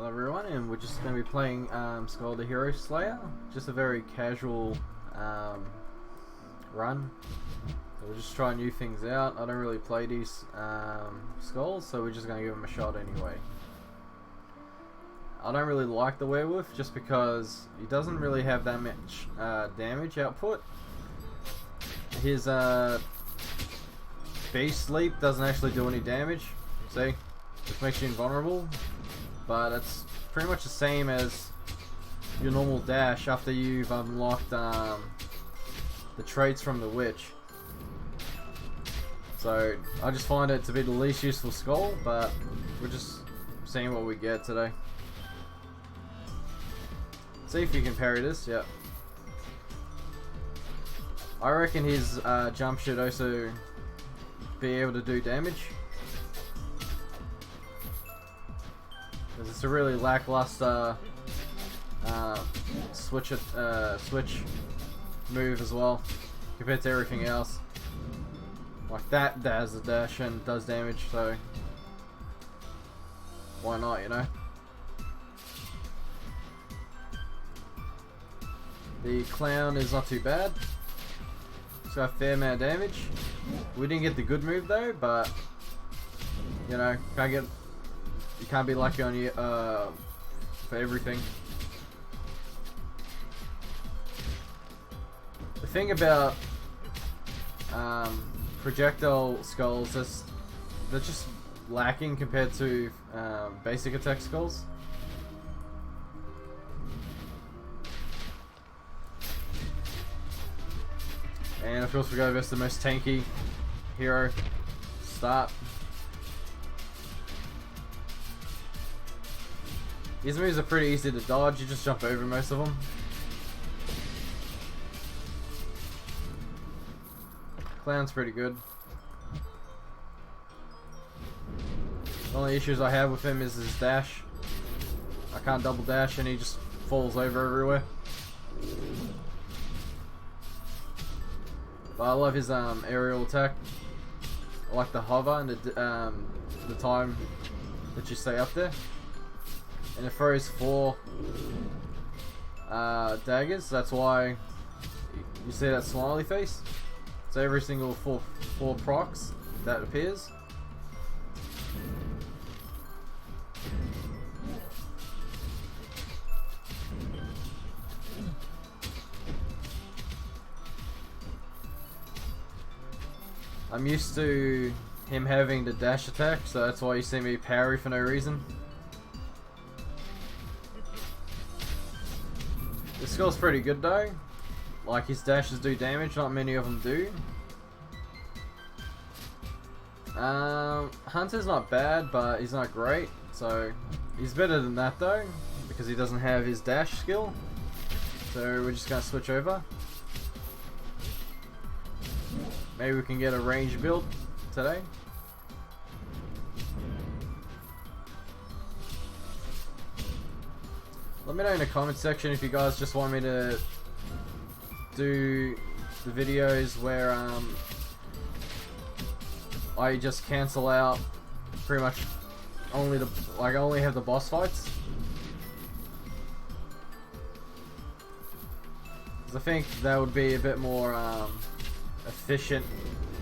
everyone, and we're just going to be playing Skul the Hero Slayer. Just a very casual run. So we're just trying new things out. I don't really play these Skuls, so we're just going to give them a shot anyway. I don't really like the werewolf just because he doesn't really have that much damage output. His beast leap doesn't actually do any damage, see? Which makes you invulnerable, but it's pretty much the same as your normal dash after you've unlocked the traits from the witch. So I just find it to be the least useful Skul, but we're just seeing what we get today. See if you can parry this. Yep. I reckon his jump should also be able to do damage, because it's a really lackluster switch move as well compared to everything else. Like that has a dash and does damage, so why not, you know? The clown is not too bad. It's got a fair amount of damage. We didn't get the good move though, but you know, you can't be lucky on you for everything. The thing about projectile Skuls is they're just lacking compared to basic attack Skuls. And of course we go versus the most tanky hero. Start. These moves are pretty easy to dodge, you just jump over most of them. Clown's pretty good. The only issues I have with him is his dash. I can't double dash and he just falls over everywhere. But I love his aerial attack. I like the hover and the time that you stay up there. And it throws 4 daggers. That's why you see that smiley face. So every single 4 procs that appears. I'm used to him having the dash attack, so that's why you see me parry for no reason. This Skul's pretty good though. Like, his dashes do damage, not many of them do. Hunter's not bad, but he's not great. So he's better than that though, because he doesn't have his dash skill. So we're just gonna switch over. Maybe we can get a range build today. Let me know in the comment section if you guys just want me to do the videos where I just cancel out pretty much only I only have the boss fights. Because I think that would be a bit more efficient.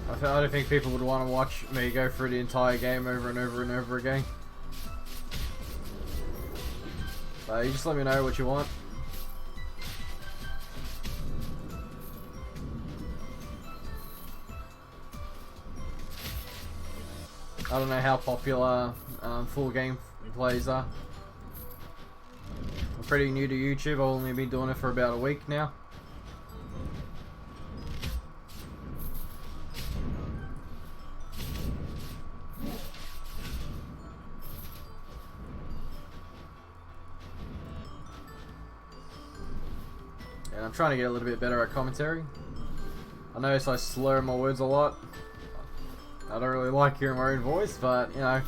I don't think people would want to watch me go through the entire game over and over and over again. You just let me know what you want. I don't know how popular full game plays are. I'm pretty new to YouTube. I've only been doing it for about a week now. And I'm trying to get a little bit better at commentary. I notice I slur my words a lot. I don't really like hearing my own voice, but you know,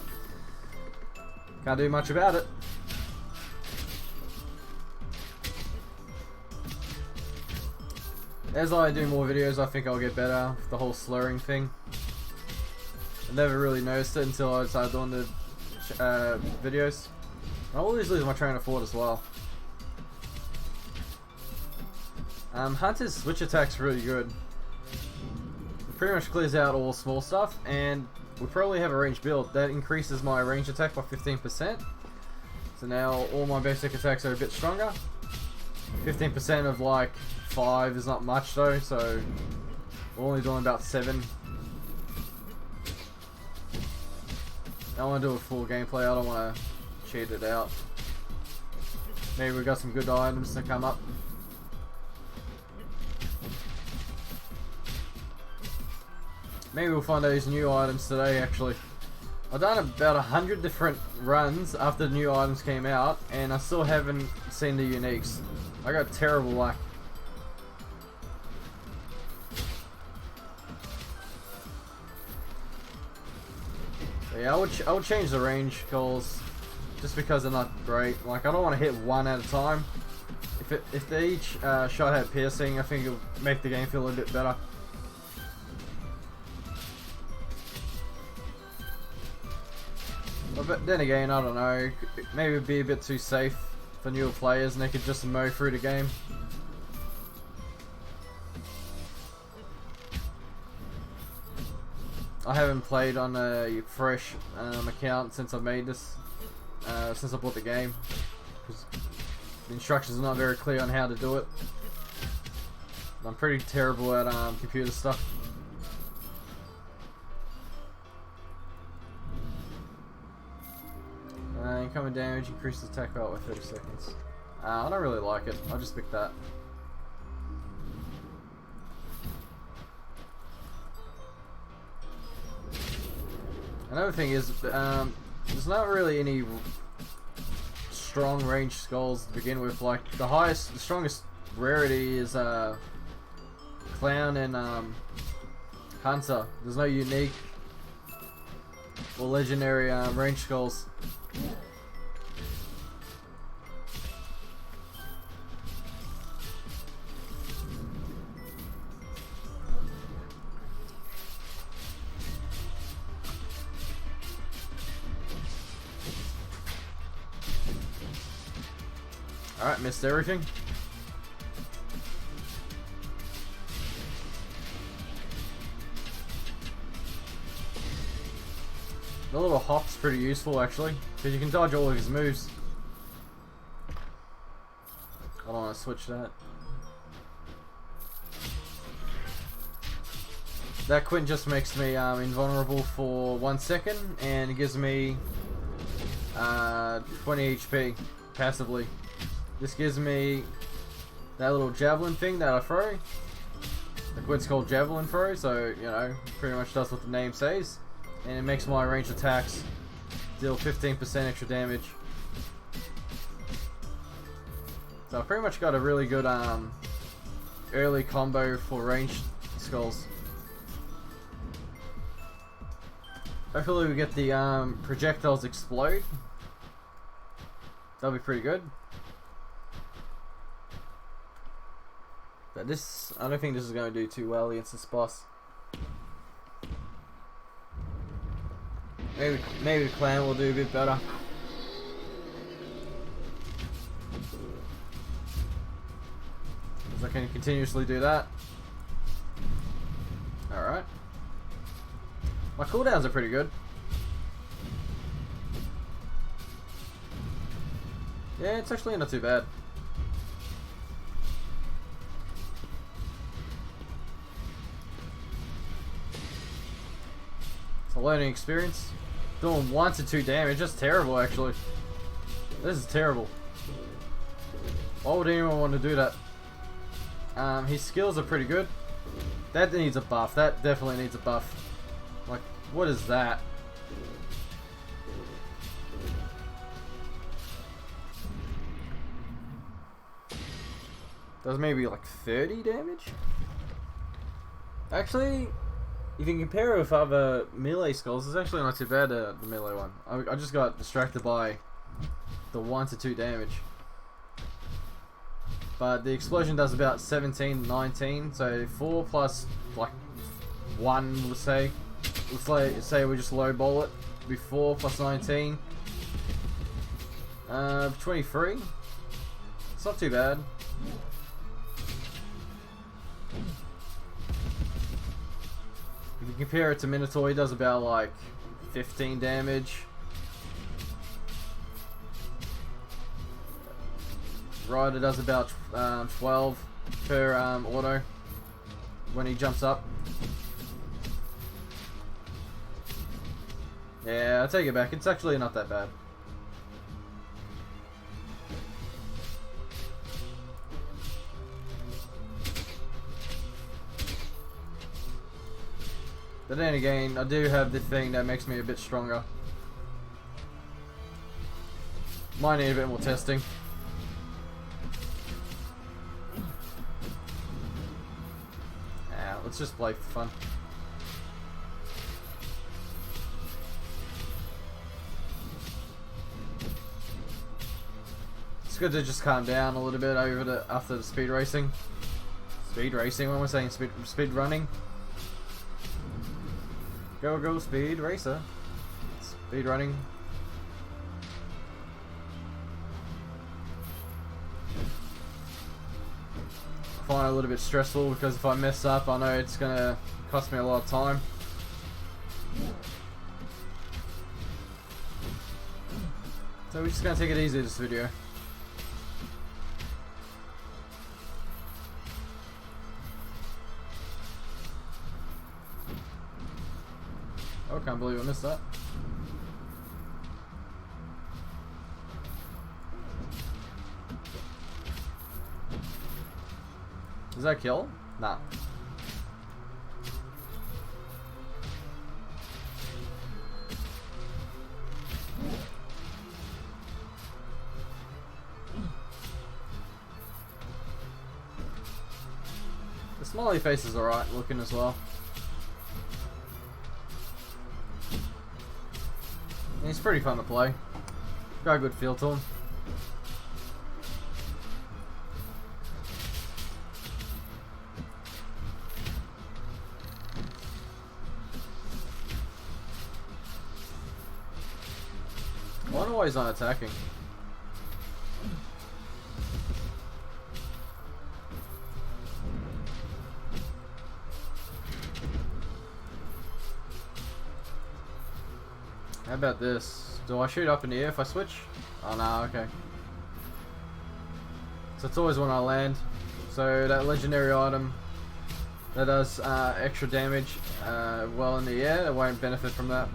can't do much about it. As I do more videos, I think I'll get better with the whole slurring thing. I never really noticed it until I started doing the videos. I always lose my train of thought as well. Hunter's switch attack's really good. It pretty much clears out all small stuff, and we probably have a range build that increases my range attack by 15%. So now all my basic attacks are a bit stronger. 15% of like 5 is not much though, so we're only doing about 7. I want to do a full gameplay, I don't want to cheat it out. Maybe we got some good items to come up. Maybe we'll find those new items today actually. I've done about 100 different runs after the new items came out, and I still haven't seen the uniques. I got terrible luck. But yeah, I would change the range goals just because they're not great. Like, I don't want to hit one at a time. If they each shot had piercing, I think it would make the game feel a little bit better. But then again, I don't know, maybe it'd be a bit too safe for newer players and they could just mow through the game. I haven't played on a fresh account since I made this, since I bought the game, because the instructions are not very clear on how to do it. I'm pretty terrible at computer stuff. Incoming damage, increases attack power by 30 seconds. I don't really like it. I'll just pick that. Another thing is, there's not really any strong range skulls to begin with. Like, the strongest rarity is Clown and Hunter. There's no unique or legendary range skulls. Alright, missed everything. The little hop's pretty useful actually, because you can dodge all of his moves. I don't want to switch that. That Quint just makes me invulnerable for 1 second, and it gives me 20 HP passively. This gives me that little javelin thing that I throw. The Quint's called javelin throw, so you know, pretty much does what the name says. And it makes my ranged attacks deal 15% extra damage. So I pretty much got a really good early combo for ranged skulls. Hopefully we get the projectiles explode. That'll be pretty good. But this, I don't think this is going to do too well against this boss. Maybe the clan will do a bit better. Because I can continuously do that. Alright. My cooldowns are pretty good. Yeah, it's actually not too bad. It's a learning experience. Doing 1 to 2 damage, that's terrible actually. This is terrible. Why would anyone want to do that? His skills are pretty good. That needs a buff, that definitely needs a buff. Like, what is that? Does maybe like 30 damage? Actually, if you compare it with other melee skulls, it's actually not too bad, the melee one. I just got distracted by the 1 to 2 damage. But the explosion does about 17, 19, so 4 plus like 1, let's say. Let's say we just lowball it. It'll be 4 plus 19. 23. It's not too bad. If you compare it to Minotaur, he does about like 15 damage. Rider does about 12 per auto when he jumps up. Yeah, I'll take it back. It's actually not that bad. But then again, I do have the thing that makes me a bit stronger. Might need a bit more testing. Yeah, let's just play for fun. It's good to just calm down a little bit after the speed racing. Speed racing? What am I saying? Speed running? Go, go, speed racer. Speed running. I find it a little bit stressful because if I mess up, I know it's gonna cost me a lot of time. So we're just gonna take it easy this video. Oh, can't believe I missed that. Does that kill? Nah. The smiley face is alright looking as well. He's pretty fun to play. Got a good feel to him. I wonder why he's not attacking. How about this? Do I shoot up in the air if I switch? Oh no, okay. So it's always when I land. So that legendary item that does extra damage while in the air, it won't benefit from that.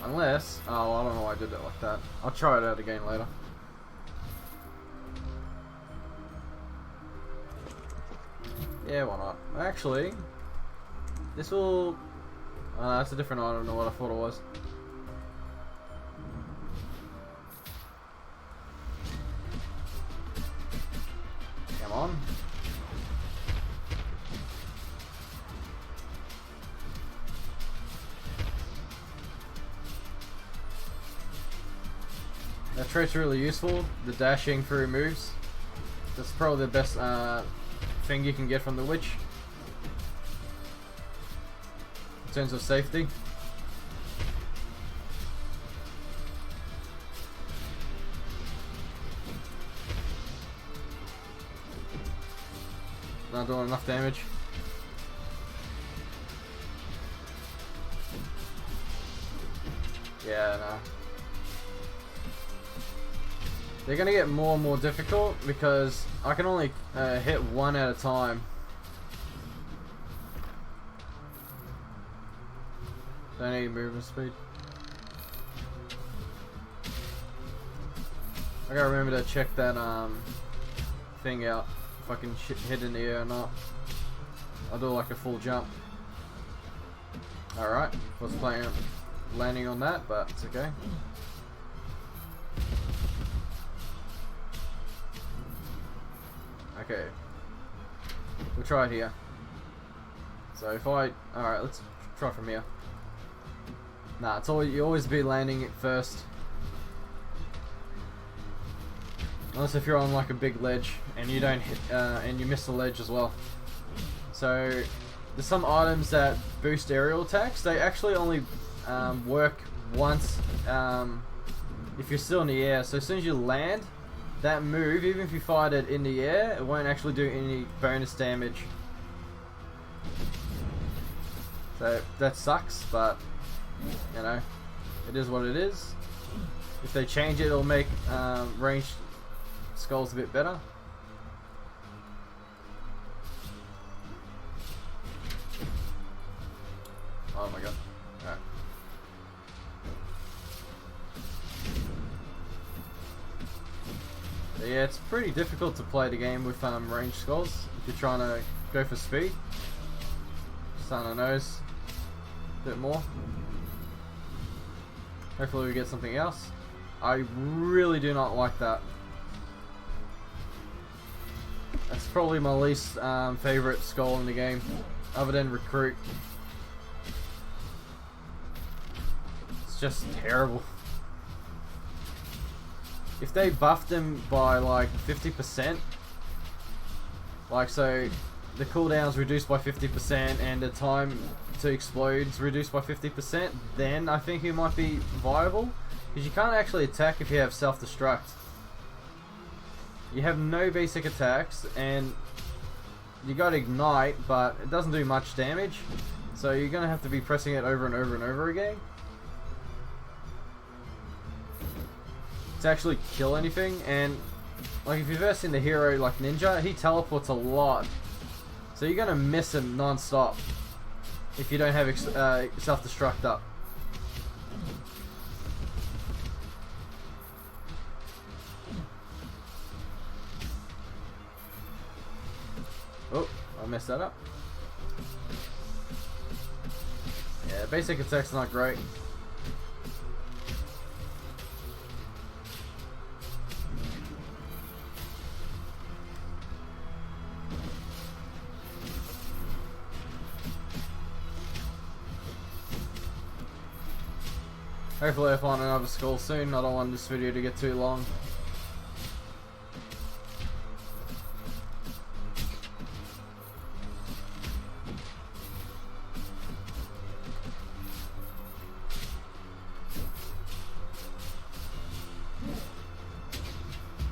Unless, oh, I don't know why I did it like that. I'll try it out again later. Yeah, why not? Actually, this will... that's a different item than what I thought it was. Come on. That trait's really useful, the dashing through moves. That's probably the best thing you can get from the witch in terms of safety. Not doing enough damage. Yeah, no. They're gonna get more and more difficult because I can only hit one at a time. Don't need movement speed. I gotta remember to check that thing out. If I can hit in the air or not. I'll do like a full jump. Alright, was planning landing on that, but it's okay. Okay. We'll try it here. So if I... Alright, let's try from here. Nah, it's always, you always be landing it first. Unless if you're on like a big ledge and you don't hit, and you miss the ledge as well. So there's some items that boost aerial attacks. They actually only work once if you're still in the air. So as soon as you land, that move, even if you fired it in the air, it won't actually do any bonus damage. So that sucks, but you know, it is what it is. If they change it, it'll make ranged skulls a bit better. Oh my god. Alright. Yeah, it's pretty difficult to play the game with ranged skulls if you're trying to go for speed. Just on the nose a bit more. Hopefully we get something else. I really do not like that. That's probably my least favorite skull in the game, other than Recruit. It's just terrible. If they buffed him by like 50%, like so the cooldown's reduced by 50% and the time to explode is reduced by 50%, then I think he might be viable. Because you can't actually attack if you have self-destruct. You have no basic attacks, and you got Ignite, but it doesn't do much damage. So you're going to have to be pressing it over and over and over again to actually kill anything. And like if you've ever seen the hero like Ninja, he teleports a lot. So you're going to miss him non-stop if you don't have self-destruct up. Oh, I messed that up. Yeah, basic attack's not great. Hopefully I find another skull soon. I don't want this video to get too long.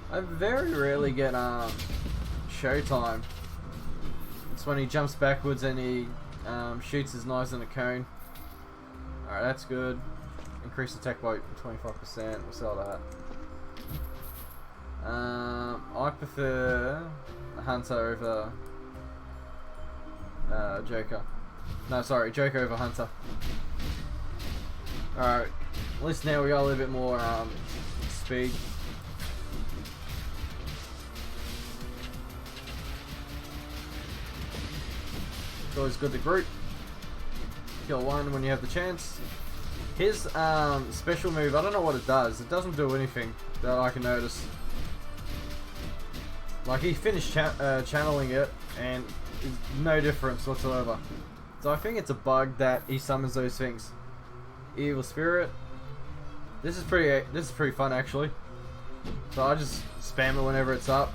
I very rarely get showtime. It's when he jumps backwards and he shoots his knives in a cone. Alright, that's good. Increase attack by 25%. We'll sell that. I prefer Hunter over Joker. No, sorry, Joker over Hunter. Alright, at least now we got a little bit more speed. It's always good to group. Kill one when you have the chance. His special move, I don't know what it does. It doesn't do anything that I can notice. Like he finished channeling it and no difference whatsoever. So I think it's a bug that he summons those things. Evil Spirit. This is pretty fun actually. So I just spam it whenever it's up.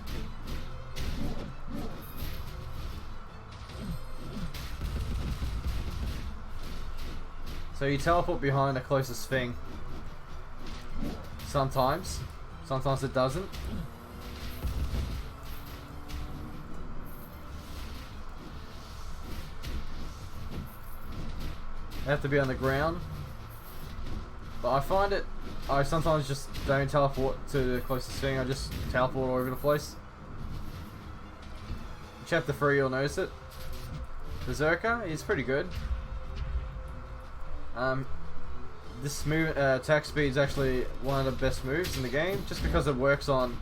So you teleport behind the closest thing. Sometimes it doesn't. You have to be on the ground. But I find I sometimes just don't teleport to the closest thing, I just teleport all over the place. Chapter 3 you'll notice it. Berserker is pretty good. This move, attack speed is actually one of the best moves in the game, just because it works on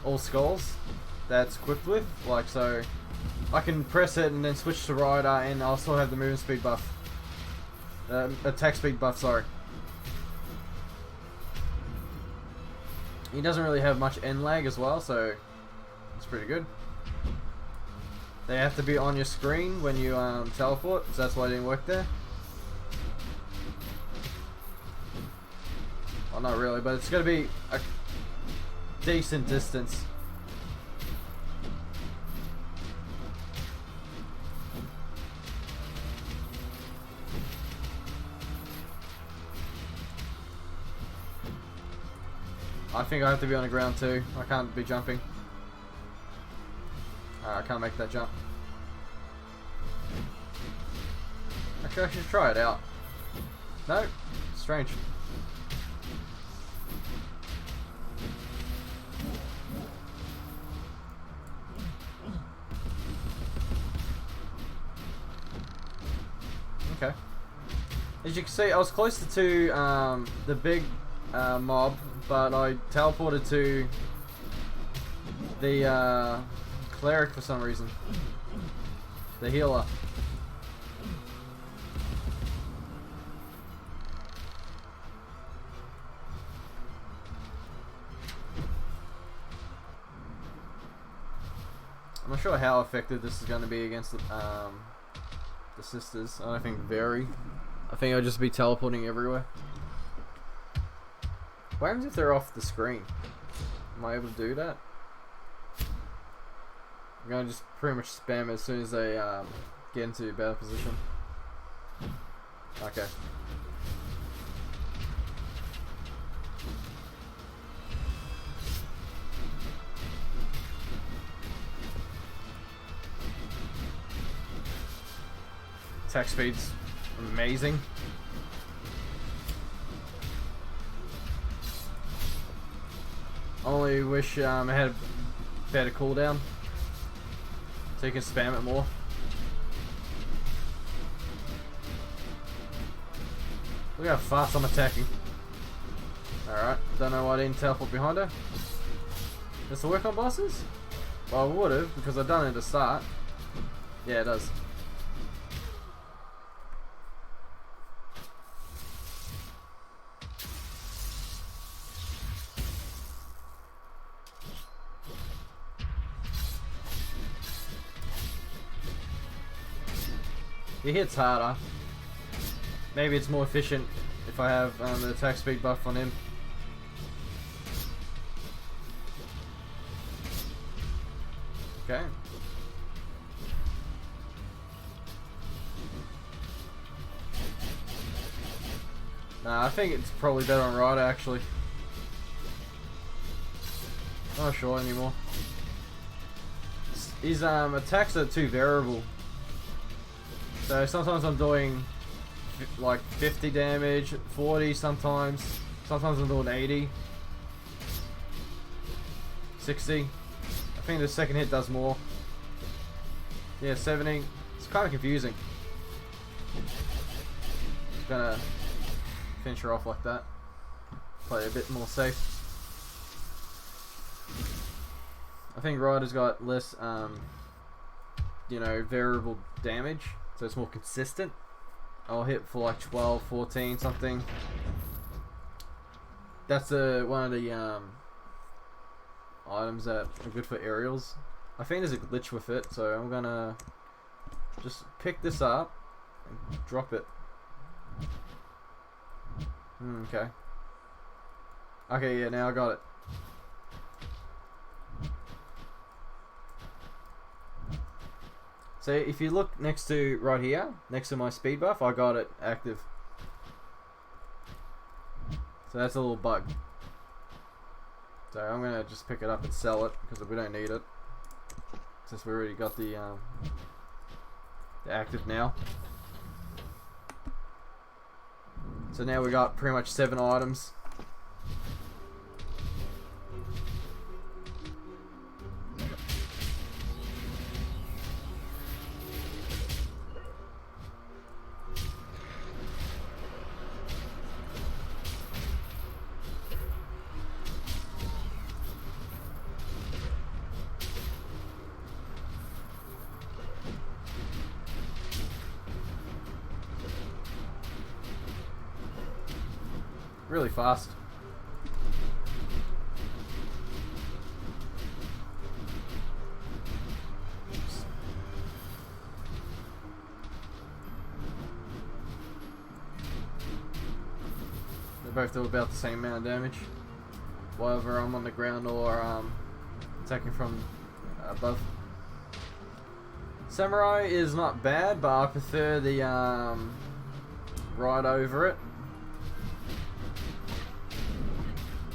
all skulls that's equipped with. Like so, I can press it and then switch to rider, and I'll still have the movement speed buff, attack speed buff. Sorry. He doesn't really have much end lag as well, so it's pretty good. They have to be on your screen when you teleport, so that's why it didn't work there. Well, not really, but it's going to be a decent distance. think I have to be on the ground too. I can't be jumping. I can't make that jump. Actually, I should try it out. No? Strange. Okay. As you can see, I was closer to the big mob, but I teleported to the cleric for some reason. The healer. I'm not sure how effective this is going to be against the sisters. I don't think very. I think I'll just be teleporting everywhere. What happens if they're off the screen? Am I able to do that? I'm going to just pretty much spam as soon as they get into battle position. Okay. Attack speed's amazing. Only wish I had a better cooldown so you can spam it more. Look how fast I'm attacking. Alright, don't know why I didn't teleport behind her. Does it work on bosses? Well, I would have because I've done it at the start. Yeah, it does. He hits harder. Maybe it's more efficient if I have the attack speed buff on him. Okay. Nah, I think it's probably better on Ryder actually. Not sure anymore. His attacks are too variable. So sometimes I'm doing like 50 damage, 40 sometimes. Sometimes I'm doing 80, 60. I think the second hit does more. Yeah, 70. It's kind of confusing. Just gonna finish her off like that. Play a bit more safe. I think Ryder's got less, you know, variable damage. So it's more consistent. I'll hit for like 12, 14, something. That's one of the items that are good for aerials. I think there's a glitch with it, so I'm gonna just pick this up and drop it. Okay. Okay, yeah, now I got it. So if you look next to right here, next to my speed buff, I got it active. So that's a little bug. So I'm gonna just pick it up and sell it because we don't need it, since we already got the active now. So now we got pretty much 7 items. Really fast. Oops. They both do about the same amount of damage, whether I'm on the ground or attacking from above. Samurai is not bad, but I prefer the ride over it.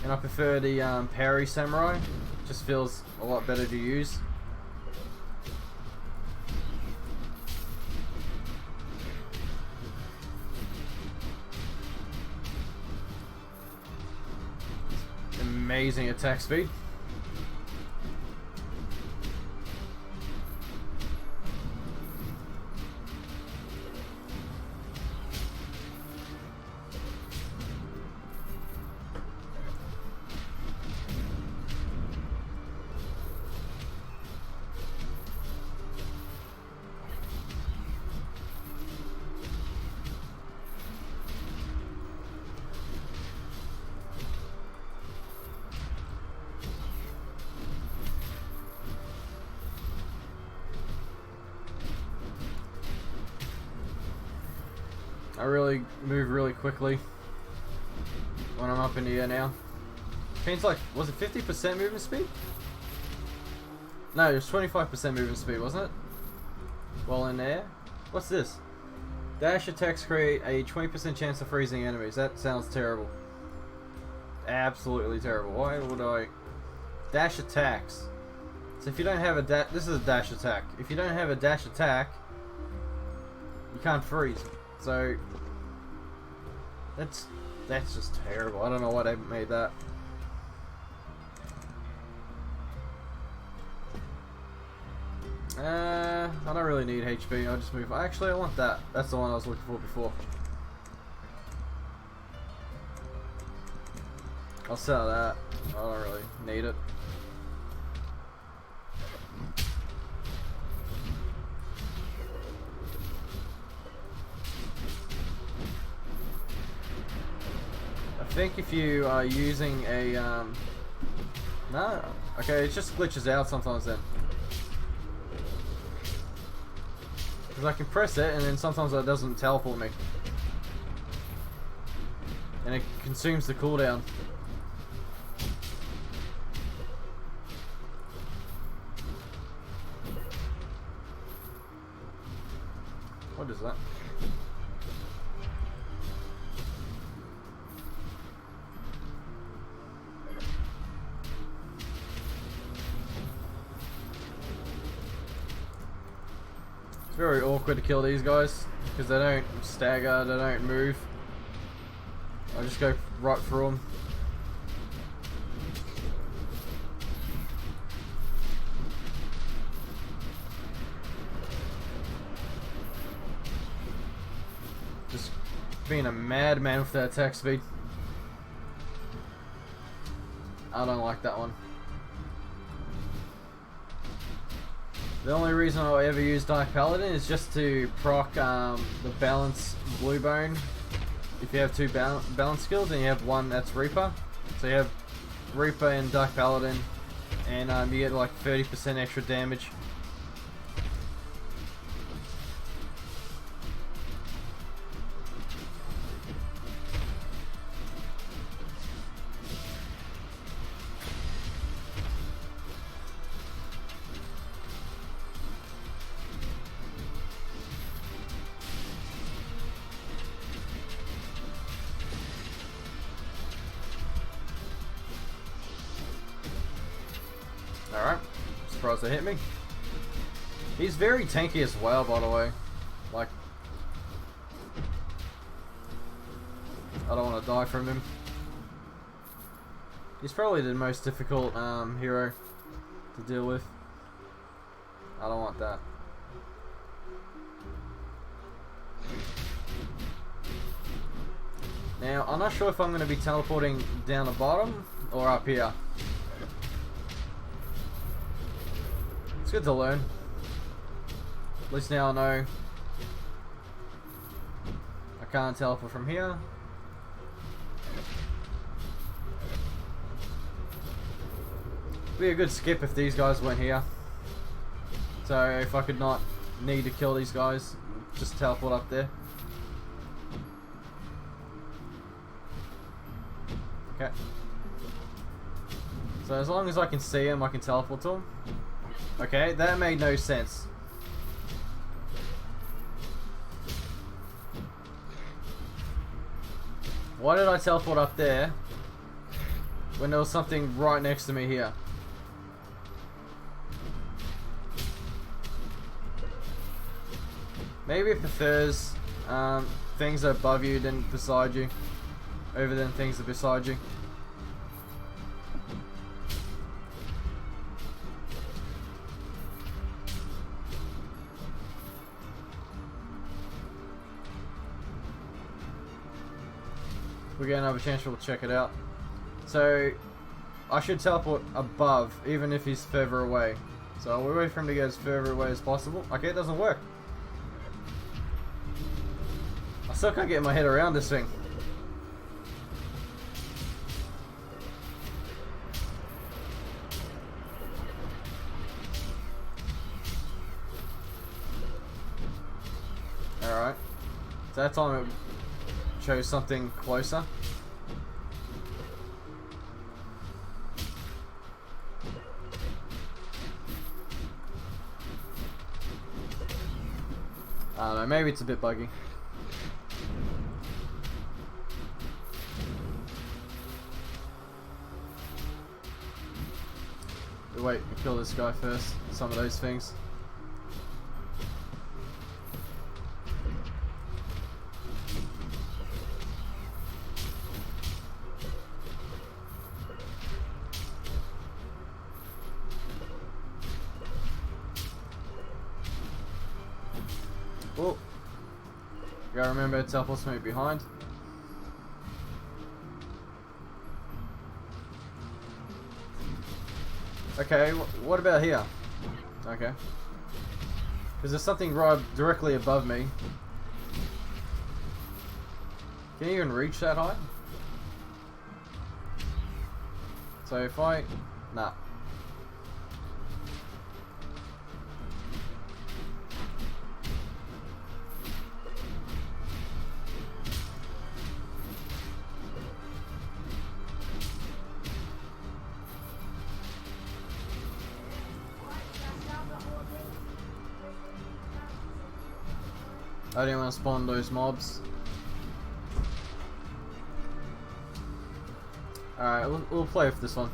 And I prefer the parry samurai. Just feels a lot better to use. Amazing attack speed. I really move really quickly when I'm up in the air now. Seems like, was it 50% movement speed? No, it was 25% movement speed, wasn't it? While in the air? What's this? Dash attacks create a 20% chance of freezing enemies. That sounds terrible. Absolutely terrible. Why would I... Dash attacks. So if you don't have a dash... This is a dash attack. If you don't have a dash attack, you can't freeze. So... That's just terrible. I don't know why they made that. I don't really need HP. I'll just move. Actually, I want that. That's the one I was looking for before. I'll sell that. I don't really need it. I think if you are using a no, okay, it just glitches out sometimes then. Because I can press it and then sometimes it doesn't teleport me. And it consumes the cooldown. What is that? It's very awkward to kill these guys because they don't stagger, they don't move. I just go right through them. Just being a madman with that attack speed. I don't like that one. The only reason I'll ever use Dark Paladin is just to proc the balance blue bone. If you have two balance skills and you have one that's Reaper. So you have Reaper and Dark Paladin and you get like 30% extra damage. Alright, surprised they hit me. He's very tanky as well, by the way. Like, I don't want to die from him. He's probably the most difficult hero to deal with. I don't want that. Now, I'm not sure if I'm going to be teleporting down the bottom or up here. It's good to learn. At least now I know I can't teleport from here. Be a good skip if these guys weren't here. So if I could not need to kill these guys, just teleport up there. Okay. So as long as I can see him, I can teleport to him. Okay, that made no sense. Why did I teleport up there when there was something right next to me here. Maybe it prefers things above you than beside you, over than things that are beside you. We get another chance, we'll check it out. So I should teleport above, even if he's further away. So we'll wait for him to get as further away as possible. Okay, it doesn't work. I still can't get my head around this thing. Alright. So that time it chose something closer. I don't know, maybe it's a bit buggy. Wait, kill this guy first. Some of those things. Oh, gotta remember to teleport me behind. Okay, what about here? Okay. Because there's something right directly above me. Can you even reach that height? So if I... Nah. I didn't want to spawn those mobs. Alright, we'll play with this one.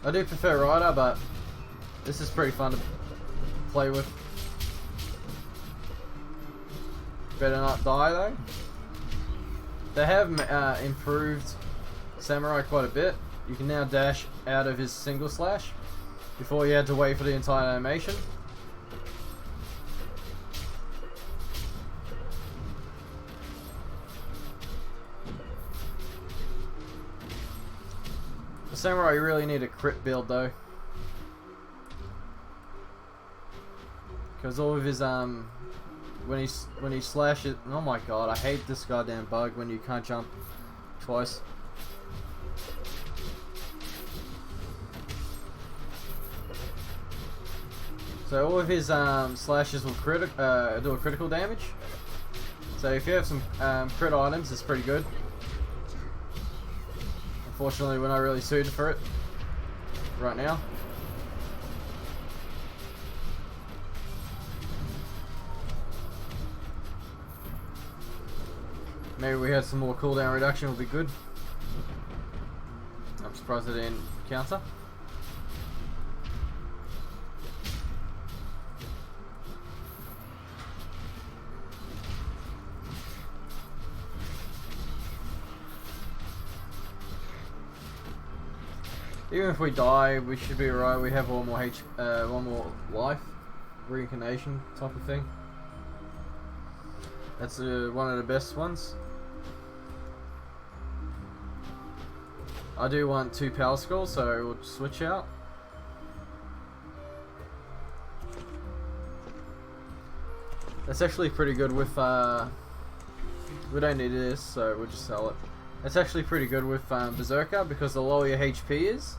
I do prefer Rider, but this is pretty fun to play with. Better not die though. They have improved Samurai quite a bit. You can now dash out of his single slash. Before you had to wait for the entire animation. Samurai really need a crit build though, because all of his when he slashes, oh my god, I hate this goddamn bug when you can't jump twice. So all of his slashes will do a critical damage. So if you have some crit items, it's pretty good. Unfortunately, we're not really suited for it right now. Maybe we have some more cooldown reduction, will be good. I'm surprised it didn't counter. Even if we die, we should be alright. We have one more life, reincarnation type of thing. That's one of the best ones. I do want 2 power skulls, so we'll switch out. That's actually pretty good with. We don't need this, so we'll just sell it. It's actually pretty good with Berserker, because the lower your HP is,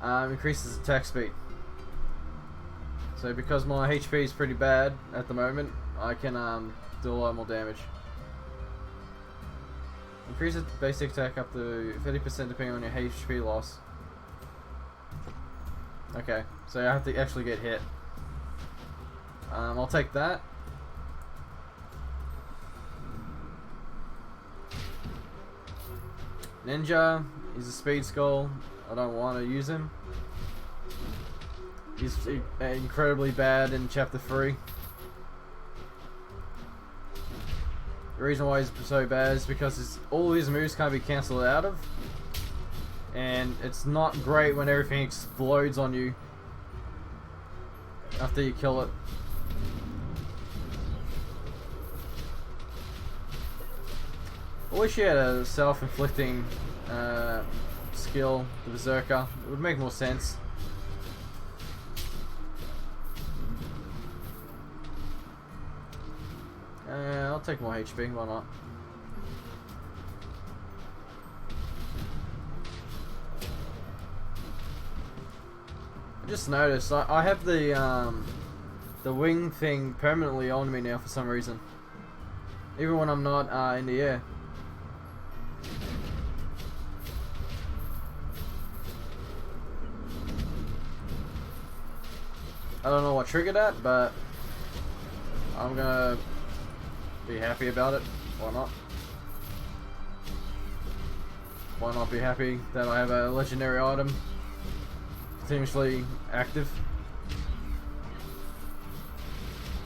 increases attack speed. So because my HP is pretty bad at the moment, I can do a lot more damage. Increases basic attack up to 30% depending on your HP loss. Okay, so I have to actually get hit. I'll take that. Ninja, he's a speed skull. I don't want to use him. He's incredibly bad in chapter 3. The reason why he's so bad is because all his moves can't be cancelled out of. And it's not great when everything explodes on you after you kill it. I wish you had a self-inflicting skill, the Berserker. It would make more sense. I'll take more HP, why not? I just noticed I have the wing thing permanently on me now for some reason, even when I'm not in the air. I don't know what triggered that, but I'm gonna be happy about it. Why not? Why not be happy that I have a legendary item continuously active?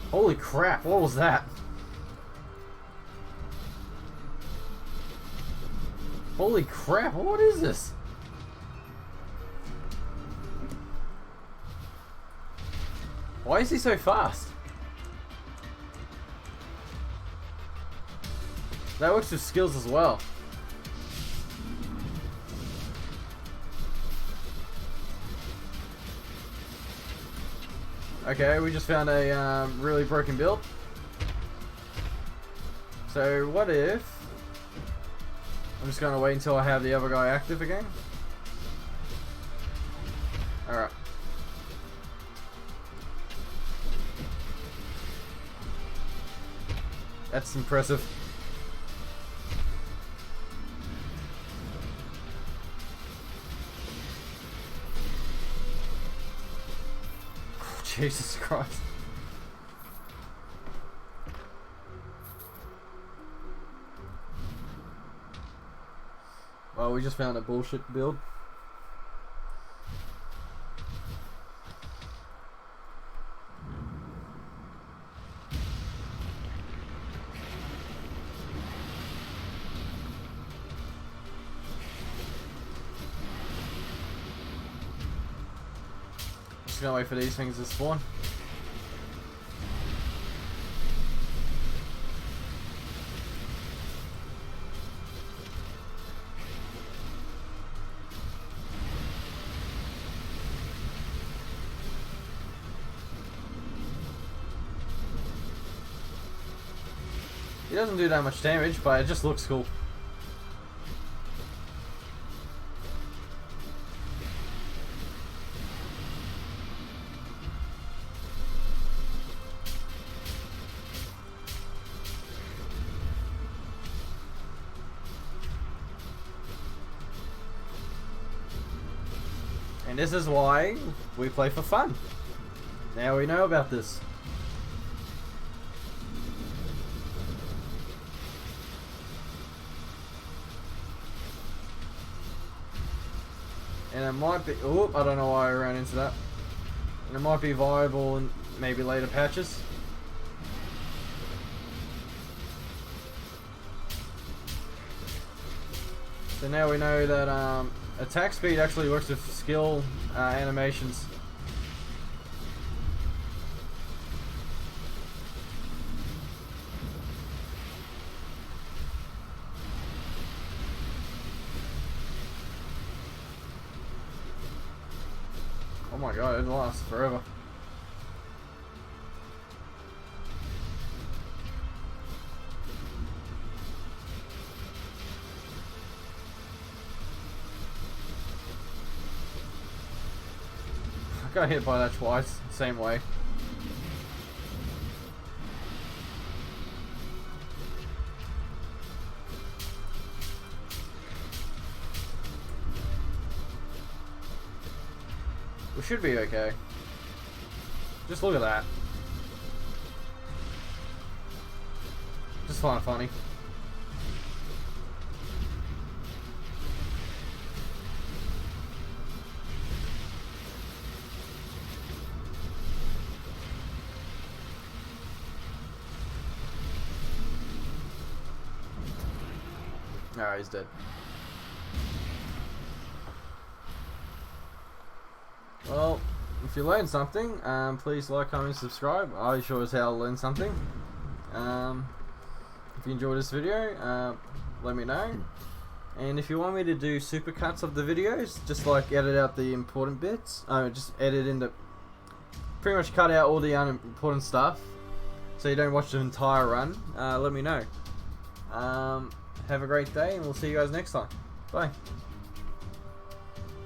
Holy crap, what was that? Holy crap, what is this? Why is he so fast? That works with skills as well. Okay, we just found a really broken build. So what if I'm just gonna wait until I have the other guy active again? Alright. That's impressive. Oh, Jesus Christ. Well, we just found a bullshit build. Just gonna wait for these things to spawn. He doesn't do that much damage, but it just looks cool. And this is why we play for fun. Now we know about this. And it might be, oop, I don't know why I ran into that. And it might be viable in maybe later patches. So now we know that attack speed actually works with skill animations. Oh my god, it lasts forever. I got hit by that twice, same way. We should be okay. Just look at that. Just find it funny. Alright, he's dead. Well, if you learned something, please like, comment, subscribe. I sure as hell learned something. If you enjoyed this video, let me know. And if you want me to do supercuts of the videos, just like edit out the important bits, just edit in the, pretty much cut out all the unimportant stuff, so you don't watch the entire run, let me know. Have a great day, and we'll see you guys next time. Bye.